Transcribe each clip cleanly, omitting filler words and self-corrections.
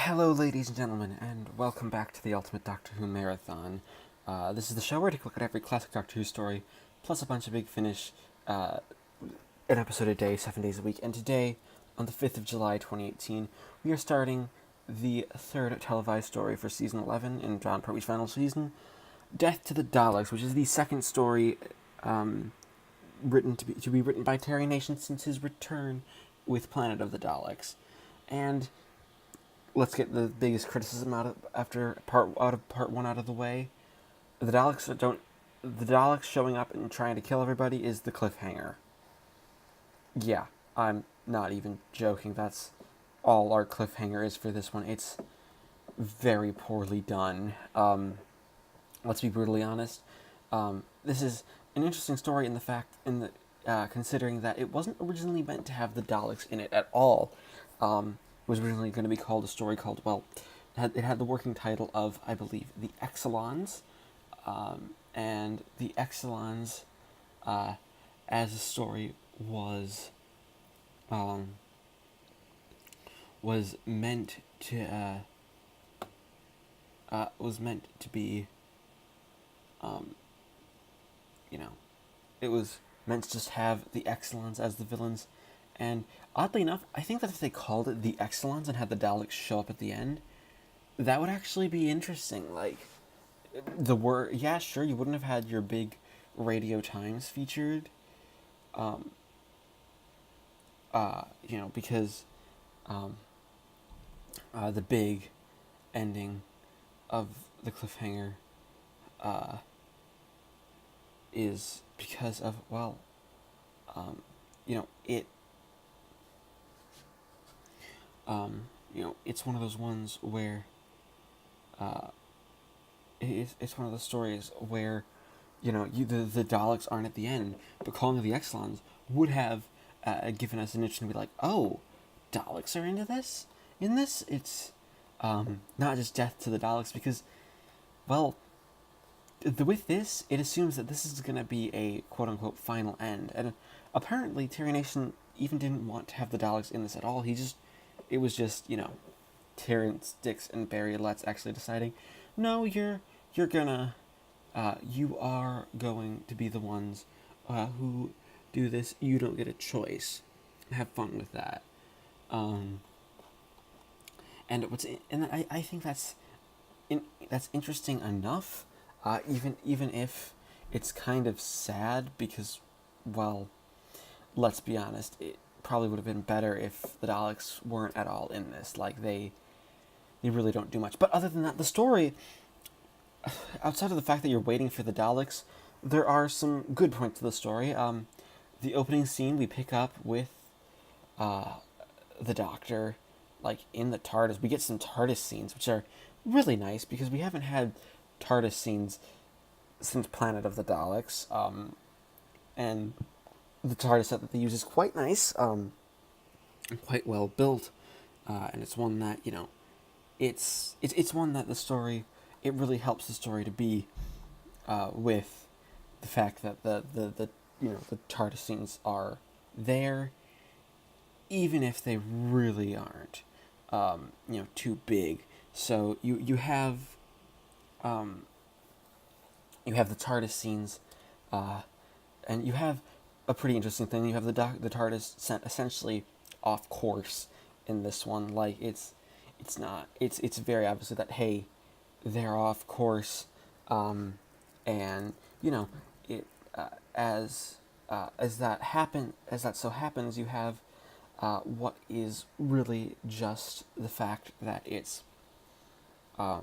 Hello, ladies and gentlemen, and welcome back to the Ultimate Doctor Who Marathon. This is the show where I take a look at every classic Doctor Who story, plus a bunch of Big Finish, an episode a day, 7 days a week. And today, on the 5th of July, 2018, we are starting the third televised story for Season 11 in John Pertwee's final season, Death to the Daleks, which is the second story written to be written by Terry Nation since his return with Planet of the Daleks. And let's get the biggest criticism out of part one out of the way. The Daleks showing up and trying to kill everybody is the cliffhanger. Yeah, I'm not even joking. That's all our cliffhanger is for this one. It's very poorly done. Let's be brutally honest. This is an interesting story considering that it wasn't originally meant to have the Daleks in it at all. Was originally going to be called a story called, it had the working title of, I believe, the Exxilons, and the Exxilons, as a story was meant to be, it was meant to just have the Exxilons as the villains. And oddly enough, I think that if they called it the Exxilons and had the Daleks show up at the end, that would actually be interesting. Like, yeah, sure, you wouldn't have had your big Radio Times featured, because the big ending of the cliffhanger is because of, it it's one of those ones where it's one of those stories where the Daleks aren't at the end, but calling it the Exxilons would have given us an itch to be like, oh, Daleks are into this. In this, it's not just death to the Daleks, because, with this, it assumes that this is going to be a quote-unquote final end, and apparently Terry Nation even didn't want to have the Daleks in this at all. It was just, Terrence Dix and Barry Letts actually deciding, no, you are going to be the ones who do this. You don't get a choice. Have fun with that. And I think that's interesting enough, even if it's kind of sad, because, let's be honest, it probably would have been better if the Daleks weren't at all in this. Like, they really don't do much. But other than that, the story, outside of the fact that you're waiting for the Daleks, there are some good points to the story. The opening scene, we pick up with the Doctor, like, in the TARDIS. We get some TARDIS scenes, which are really nice, because we haven't had TARDIS scenes since Planet of the Daleks. And the TARDIS set that they use is quite nice, and quite well built, and it's one that, it's one that the story, it really helps the story to be, with the fact that the TARDIS scenes are there, even if they really aren't, too big. So you have the TARDIS scenes, and you have a pretty interesting thing. You have the TARDIS sent essentially off course in this one. Like, it's very obvious that, hey, they're off course, and it as that so happens, you have what is really just the fact that it's as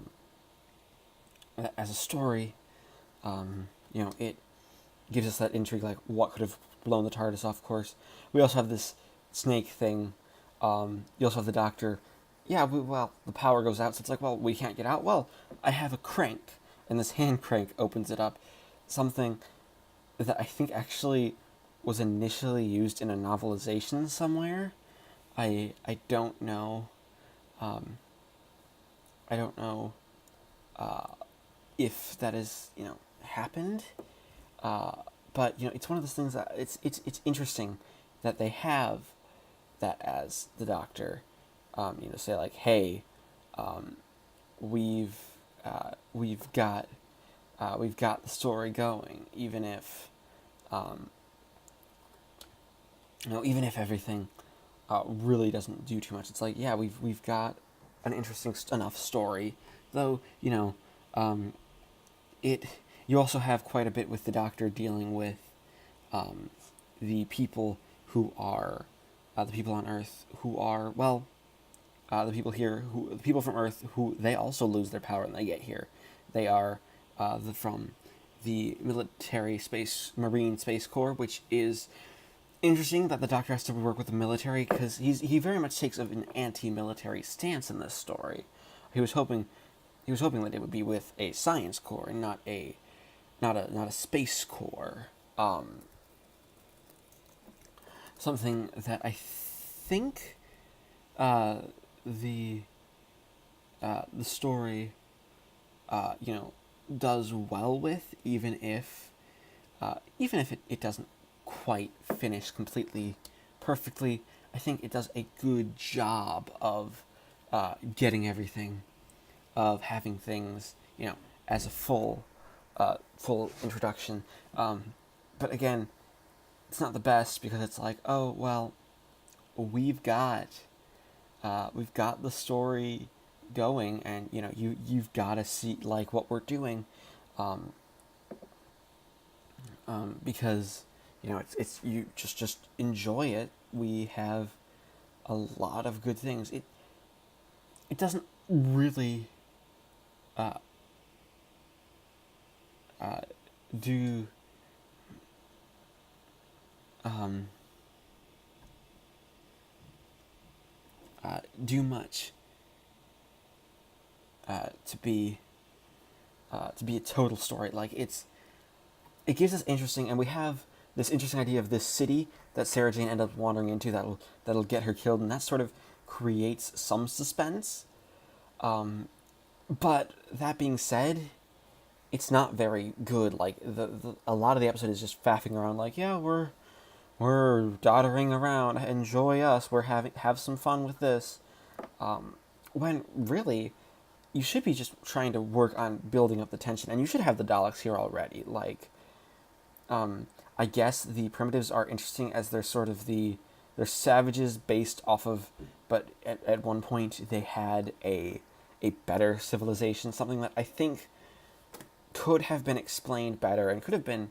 a story, it gives us that intrigue, like, what could have blown the TARDIS off course. We also have this snake thing. You also have the Doctor. Yeah, the power goes out, so it's like, we can't get out. Well, I have a crank, and this hand crank opens it up. Something that I think actually was initially used in a novelization somewhere. I don't know. I don't know if that is happened. But it's one of those things that it's interesting that they have that as the Doctor, say, like, hey, we've we've got the story going, even if even if everything really doesn't do too much. It's like, yeah, we've got an interesting enough story, though. It you also have quite a bit with the Doctor dealing with the people who are the people on Earth who are the people here who the people from Earth who they also lose their power when they get here. They are from the Marine Space Corps, which is interesting that the Doctor has to work with the military because he very much takes an anti-military stance in this story. He was hoping that it would be with a science corps and not a space corps. Something that I think the story does well with, even if it doesn't quite finish completely perfectly. I think it does a good job of getting everything, of having things, as a full introduction. But again, it's not the best because it's like, oh well, we've got the story going, and you've got to see like what we're doing, because it's you just enjoy it. We have a lot of good things. It doesn't really do do much to be a total story. Like it gives us interesting, and we have this interesting idea of this city that Sarah Jane ends up wandering into that'll get her killed, and that sort of creates some suspense. But that being said, it's not very good. Like a lot of the episode is just faffing around. Like, yeah, we're doddering around. Enjoy us. Have some fun with this. When really, you should be just trying to work on building up the tension, and you should have the Daleks here already. Like, I guess the Primitives are interesting as they're sort of they're savages based off of, but at one point they had a better civilization, something that I think could have been explained better and could have been,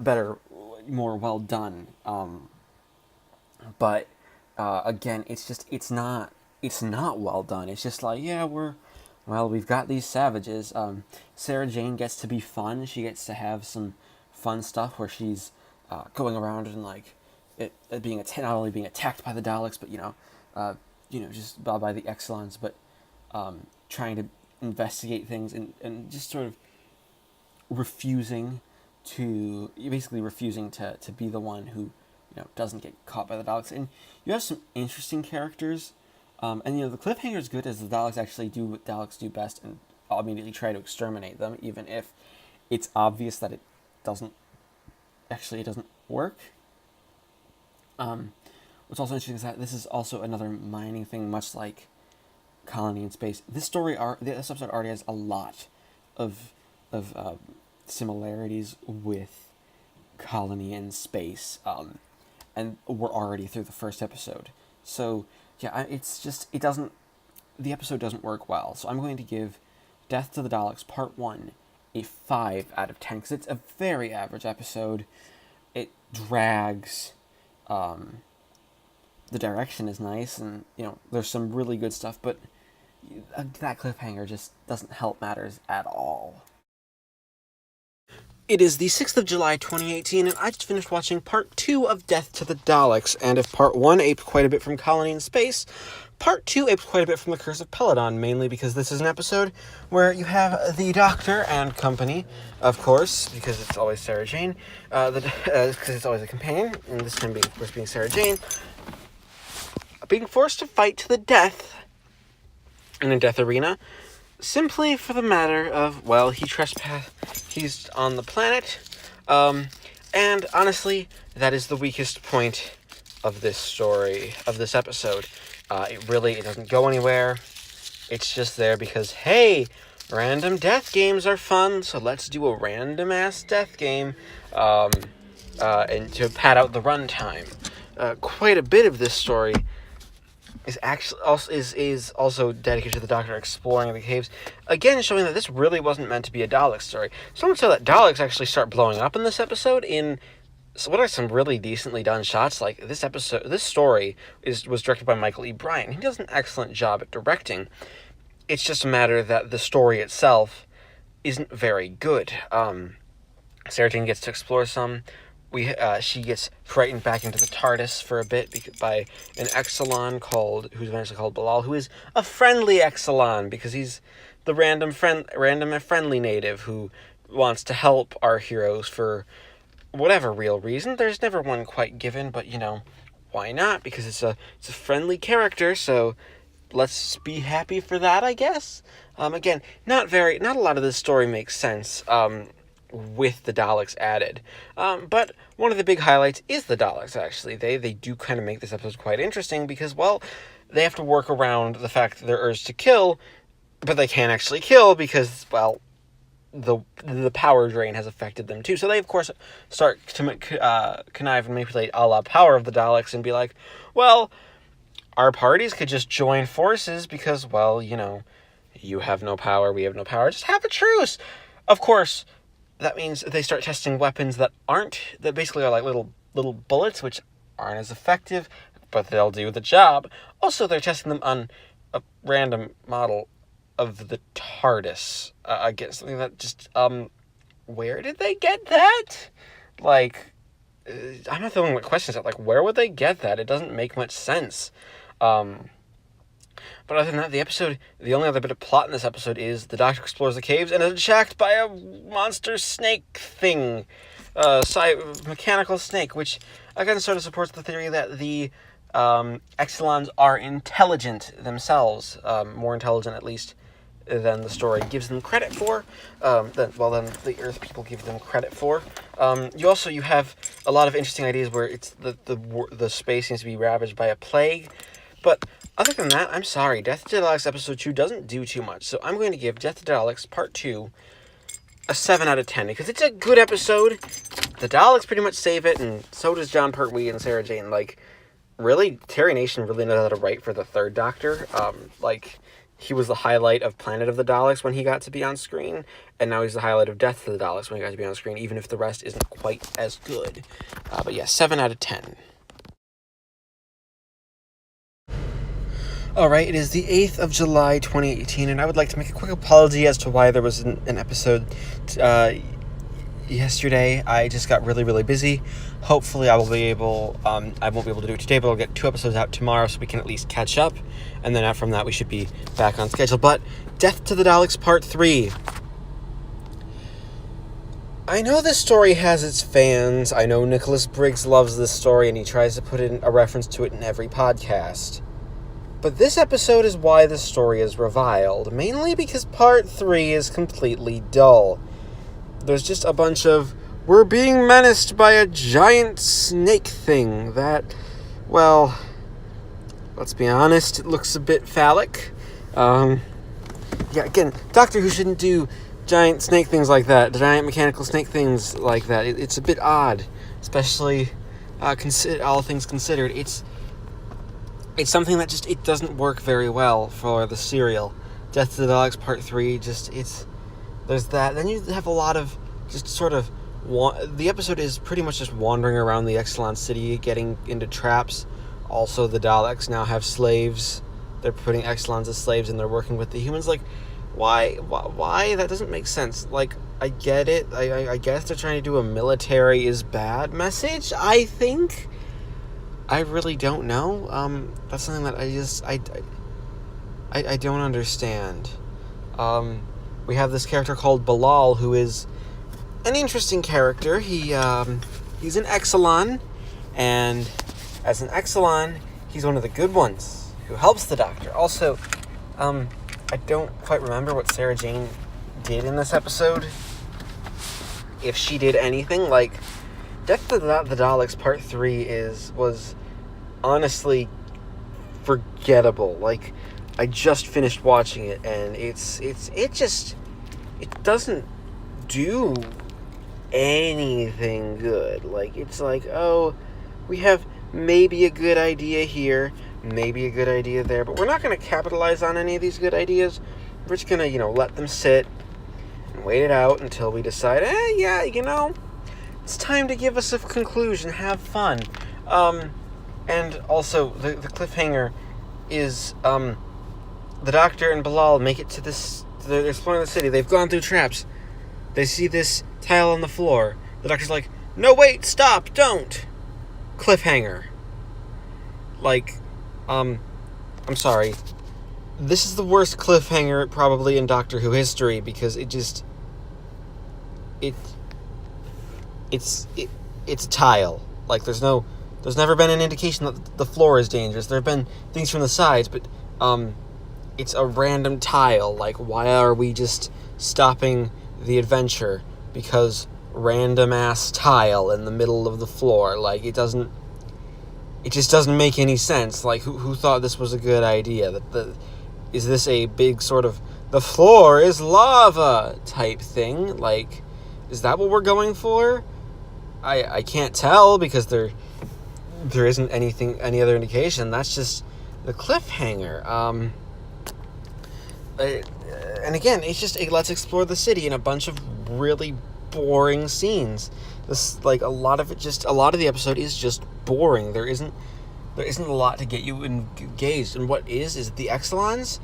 better, more well done. But again, it's not well done. It's just like, yeah, we've got these savages. Sarah Jane gets to be fun. She gets to have some fun stuff where she's going around and like not only being attacked by the Daleks, but just by the Exxilons, but trying to investigate things and just sort of refusing to be the one who doesn't get caught by the Daleks. And you have some interesting characters, and the cliffhanger is good as the Daleks actually do what Daleks do best and immediately try to exterminate them, even if it's obvious that it doesn't work. What's also interesting is that this is also another mining thing, much like Colony in Space. This episode already has a lot of similarities with Colony in Space, and we're already through the first episode. So yeah, the episode doesn't work well. So I'm going to give Death to the Daleks Part 1 a 5 out of 10 because it's a very average episode. It drags. The direction is nice, and there's some really good stuff, but that cliffhanger just doesn't help matters at all. It is the 6th of July, 2018, and I just finished watching Part 2 of Death to the Daleks, and if Part 1 aped quite a bit from Colony in Space, Part 2 aped quite a bit from The Curse of Peladon, mainly because this is an episode where you have the Doctor and company, of course, because it's always Sarah Jane, because it's always a companion, and this time of course, being Sarah Jane, being forced to fight to the death in a death arena, simply for the matter of, he's on the planet, and honestly, that is the weakest point of this story, of this episode. It doesn't go anywhere. It's just there because, hey, random death games are fun, so let's do a random-ass death game, and to pad out the runtime. Quite a bit of this story is also dedicated to the Doctor exploring the caves, again showing that this really wasn't meant to be a Dalek story. So much so that Daleks actually start blowing up in this episode in what are some really decently done shots. Like this story was directed by Michael E. Bryan. He does an excellent job at directing. It's just a matter that the story itself isn't very good. Sarah Jane gets to explore some. She gets frightened back into the TARDIS for a bit by an Exxilon who's eventually called Bilal, who is a friendly Exxilon because he's the random and friendly native who wants to help our heroes for whatever real reason. There's never one quite given, but why not? Because it's a friendly character, so let's be happy for that, I guess. Again, not a lot of this story makes sense. With the Daleks added. But one of the big highlights is the Daleks, actually. They do kind of make this episode quite interesting because, well, they have to work around the fact that they're urged to kill, but they can't actually kill because, well, the power drain has affected them too. So they, of course, start to connive and manipulate a la Power of the Daleks and be like, well, our parties could just join forces because, well, you have no power, we have no power, just have a truce. Of course, that means they start testing weapons that basically are like little bullets, which aren't as effective, but they'll do the job. Also, they're testing them on a random model of the TARDIS. Again, something that just, where did they get that? Like, I'm not the one with questions. Like, where would they get that? It doesn't make much sense. But other than that, the only other bit of plot in this episode is the Doctor explores the caves and is attacked by a monster snake thing. Mechanical snake, which again sort of supports the theory that the Exxilons are intelligent themselves, more intelligent at least than the story gives them credit for, than the Earth people give them credit for. You have a lot of interesting ideas where it's the space seems to be ravaged by a plague, but other than that, I'm sorry, Death to Daleks Episode 2 doesn't do too much, so I'm going to give Death to Daleks Part 2 a 7 out of 10, because it's a good episode. The Daleks pretty much save it, and so does John Pertwee and Sarah Jane. Really, Terry Nation really knows how to write for the third Doctor. He was the highlight of Planet of the Daleks when he got to be on screen, and now he's the highlight of Death to the Daleks when he got to be on screen, even if the rest isn't quite as good. But yeah, 7 out of 10. Alright, it is the 8th of July, 2018, and I would like to make a quick apology as to why there was an episode yesterday. I just got really, really busy. Hopefully I won't be able to do it today, but I'll get 2 episodes out tomorrow so we can at least catch up, and then from that we should be back on schedule. But Death to the Daleks Part 3. I know this story has its fans. I know Nicholas Briggs loves this story, and he tries to put in a reference to it in every podcast. But this episode is why the story is reviled, mainly because Part 3 is completely dull. There's just a bunch of, we're being menaced by a giant snake thing that, well, let's be honest, it looks a bit phallic. Again, Doctor Who shouldn't do giant snake things like that, giant mechanical snake things like that. It's a bit odd, especially all things considered. It's something that it doesn't work very well for the serial. Death to the Daleks Part 3, there's that. Then you have a lot of the episode is pretty much just wandering around the Exxilon city, getting into traps. Also, the Daleks now have slaves. They're putting Exxilons as slaves, and they're working with the humans. Why? That doesn't make sense. I get it. I guess they're trying to do a military is bad message, I think. I really don't know. That's something that I don't understand. We have this character called Bilal, who is an interesting character. He's an Exxilon, and as an Exxilon, he's one of the good ones who helps the Doctor. Also, I don't quite remember what Sarah Jane did in this episode. If she did anything, Death to the Daleks Part 3 was honestly forgettable. I just finished watching it, and it doesn't do anything good. Like, it's like, oh, we have maybe a good idea here, maybe a good idea there, but we're not going to capitalize on any of these good ideas. We're just going to, let them sit and wait it out until we decide, yeah, it's time to give us a conclusion, have fun. And also, the cliffhanger is, the Doctor and Bilal make it to this, they're exploring the city, they've gone through traps, they see this tile on the floor, the Doctor's like, no, wait, stop, don't! Cliffhanger. Like, I'm sorry, this is the worst cliffhanger probably in Doctor Who history, because it's a tile. Like, there's never been an indication that the floor is dangerous. There have been things from the sides, but it's a random tile. Like, why are we just stopping the adventure because random ass tile in the middle of the floor? Like, it just doesn't make any sense. Like, who thought this was a good idea? Is this a big sort of the floor is lava type thing? Like, is that what we're going for? I can't tell, because there isn't any other indication. That's just the cliffhanger. And again, it's just let's explore the city in a bunch of really boring scenes. This, like, a lot of the episode is just boring. There isn't a lot to get you engaged. And what is the Exxilons?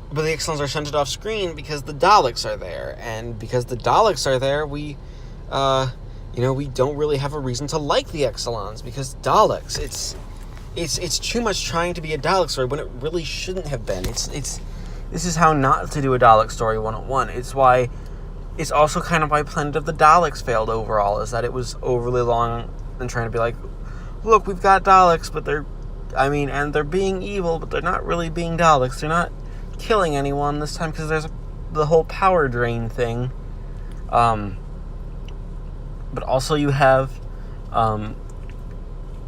But the Exxilons are shunted off screen because the Daleks are there, and because the Daleks are there, we don't really have a reason to like the Exxilons, because Daleks, it's too much trying to be a Dalek story when it really shouldn't have been. This is how not to do a Dalek story 101. It's also kind of why Planet of the Daleks failed overall, is that it was overly long and trying to be like, look, we've got Daleks, but they're being evil, but they're not really being Daleks. They're not killing anyone this time, because there's the whole power drain thing. But also you have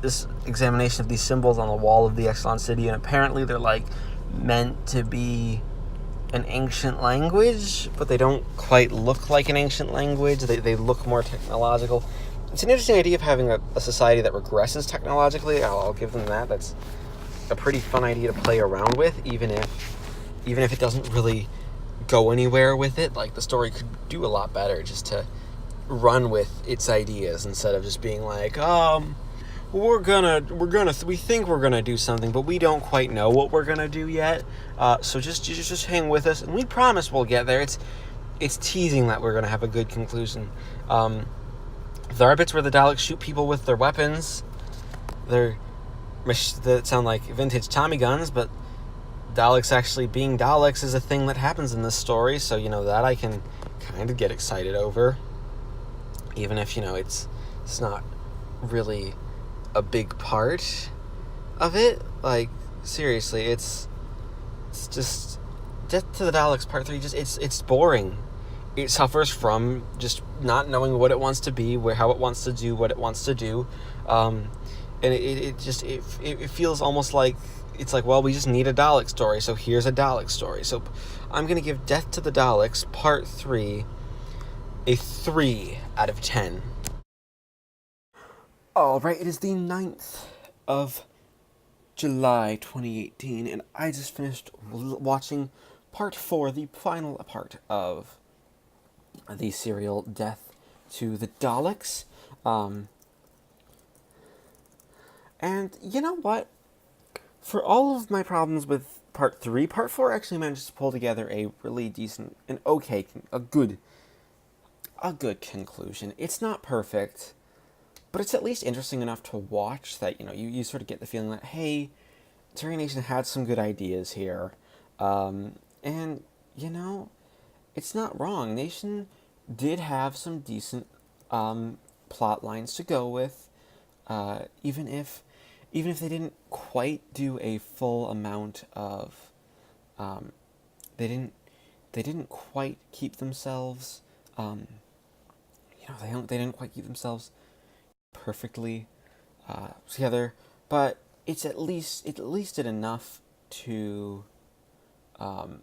this examination of these symbols on the wall of the Exxilon city, and apparently they're, like, meant to be an ancient language, but they don't quite look like an ancient language. They look more technological. It's an interesting idea of having a society that regresses technologically. I'll give them that. That's a pretty fun idea to play around with, even if it doesn't really go anywhere with it. Like, the story could do a lot better just to run with its ideas instead of just being like, we think we're gonna do something, but we don't quite know what we're gonna do yet. So just hang with us, and we promise we'll get there. It's teasing that we're gonna have a good conclusion. There are bits where the Daleks shoot people with their weapons. That sound like vintage Tommy guns, but Daleks actually being Daleks is a thing that happens in this story, so that I can kind of get excited over, even if it's not really a big part of it. Like, seriously, it's just Death to the Daleks Part 3. It's boring. It suffers from just not knowing what it wants to be, how it wants to do what it wants to do, and it feels almost like it's like, well, we just need a Dalek story, so here's a Dalek story. So I'm gonna give Death to the Daleks Part 3 a 3 out of 10. Alright, it is the 9th of July 2018, and I just finished watching Part 4, the final part of the serial Death to the Daleks. And you know what? For all of my problems with Part 3, Part 4 actually managed to pull together a really decent, a good conclusion. It's not perfect, but it's at least interesting enough to watch that, you sort of get the feeling that, hey, Terry Nation had some good ideas here. And, it's not wrong. Nation did have some decent plot lines to go with, even if they didn't quite do a full amount of, they didn't quite keep themselves, they didn't quite keep themselves perfectly together, but it at least did enough to um,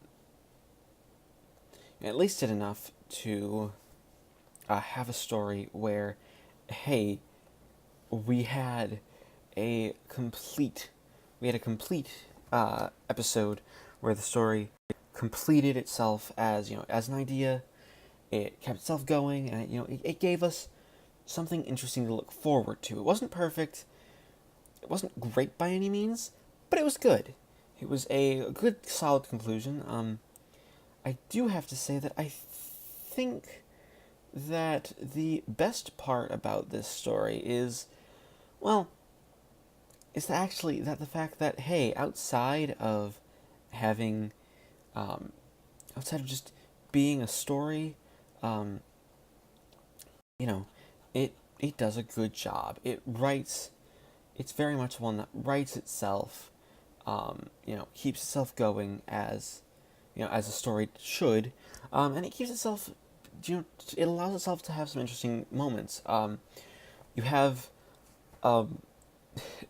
at least did enough to have a story where, hey, we had a complete episode where the story completed itself as as an idea. It kept itself going, and it gave us something interesting to look forward to. It wasn't perfect. It wasn't great by any means, but it was good. It was a good, solid conclusion. I do have to say that I think that the best part about this story is, well, is actually that the fact that, hey, outside of having, outside of just being a story, um, you know, it does a good job. It's very much one that writes itself, keeps itself going as, as a story should, and it keeps itself, it allows itself to have some interesting moments. You have,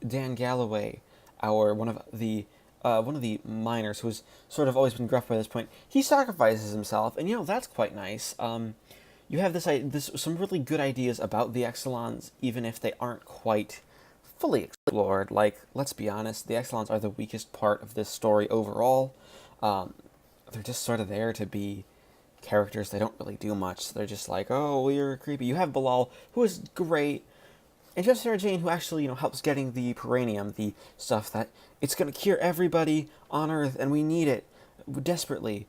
Dan Galloway, one of the miners who's sort of always been gruff by this point. He sacrifices himself, and that's quite nice. You have this some really good ideas about the Exxilons, even if they aren't quite fully explored. Like, let's be honest, the Exxilons are the weakest part of this story overall. They're just sort of there to be characters. They don't really do much. They're just like, oh, you're creepy. You have Bilal, who is great, and you have Sarah Jane, who actually, helps getting the Peranium, the stuff that it's going to cure everybody on Earth, and we need it desperately.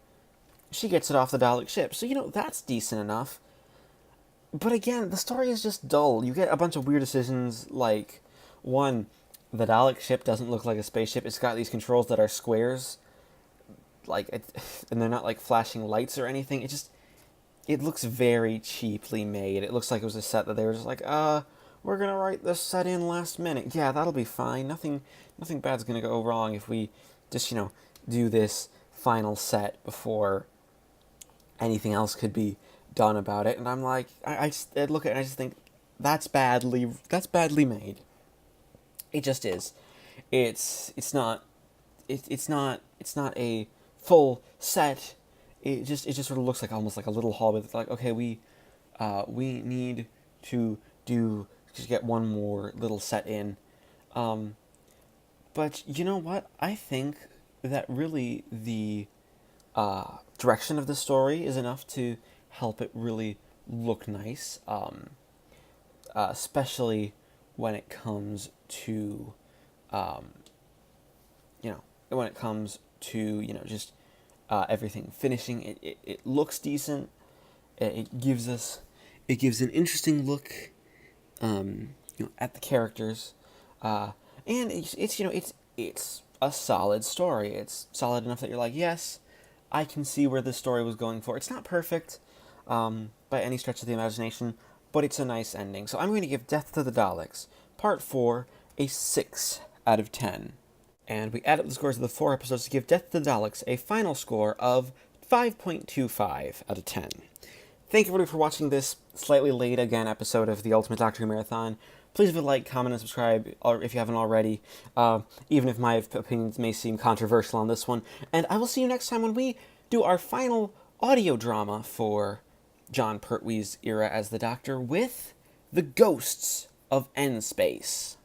She gets it off the Dalek ship, so, that's decent enough. But again, the story is just dull. You get a bunch of weird decisions, like, one, the Dalek ship doesn't look like a spaceship. It's got these controls that are squares, and they're not, like, flashing lights or anything. It looks very cheaply made. It looks like it was a set that they were just like, we're gonna write this set in last minute. Yeah, that'll be fine. Nothing bad's gonna go wrong if we just, do this final set before anything else could be done about it. And I'm like, I look at it and I just think, that's badly made. It just is. It's not a full set. It just sort of looks like almost like a little hallway. It's like, okay, we need to just get one more little set in. But you know what? I think that really the direction of the story is enough to help it really look nice, especially when it comes to, just everything finishing. It looks decent. It gives an interesting look, at the characters, and it's a solid story. It's solid enough that you're like, yes, I can see where this story was going for. It's not perfect, by any stretch of the imagination, but it's a nice ending. So I'm going to give Death to the Daleks, Part 4, a 6 out of 10. And we add up the scores of the 4 episodes to give Death to the Daleks a final score of 5.25 out of 10. Thank you everybody for watching this slightly late again episode of the Ultimate Doctor Who Marathon. Please leave a like, comment, and subscribe, or if you haven't already, even if my opinions may seem controversial on this one. And I will see you next time when we do our final audio drama for Jon Pertwee's era as the Doctor with The Ghosts of N-Space.